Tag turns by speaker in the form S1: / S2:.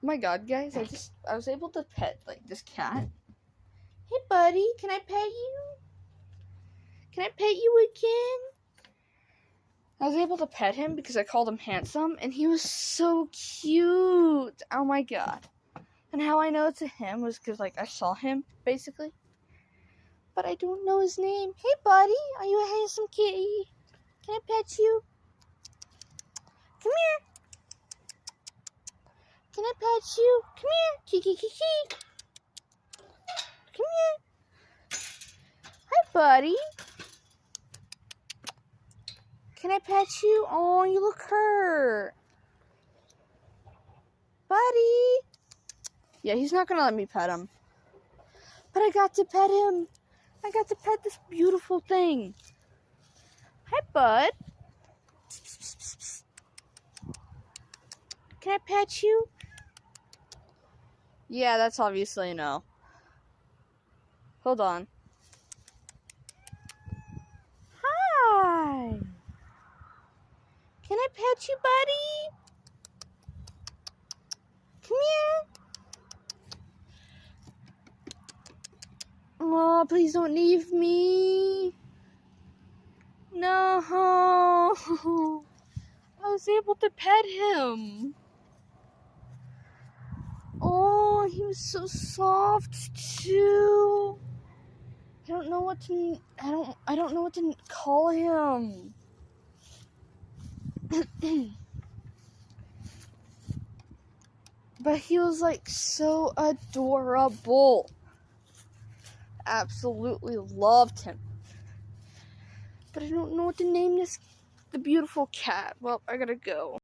S1: my god, guys, I was able to pet like this cat. Hey buddy, can I pet you? Can I pet you again? I was able to pet him because I called him handsome and he was so cute. Oh my god. And how I know it's a him was because like I saw him basically. But I don't know his name. Hey buddy, are you a handsome kitty? Can I pet you? Come here. Can I pet you? Come here. Kiki kiki. Come here. Hi, buddy. Can I pet you? Oh, you look hurt. Buddy. Yeah, he's not gonna let me pet him. But I got to pet him. I got to pet this beautiful thing. Hi, bud. Can I pet you? Yeah, that's obviously a no. Hold on. Hi. Can I pet you, buddy? Come here. Oh, please don't leave me. No. I was able to pet him. Oh, he was so soft too. I don't know what to call him. But he was like so adorable. Absolutely loved him. But I don't know what to name the beautiful cat. Well, I gotta go.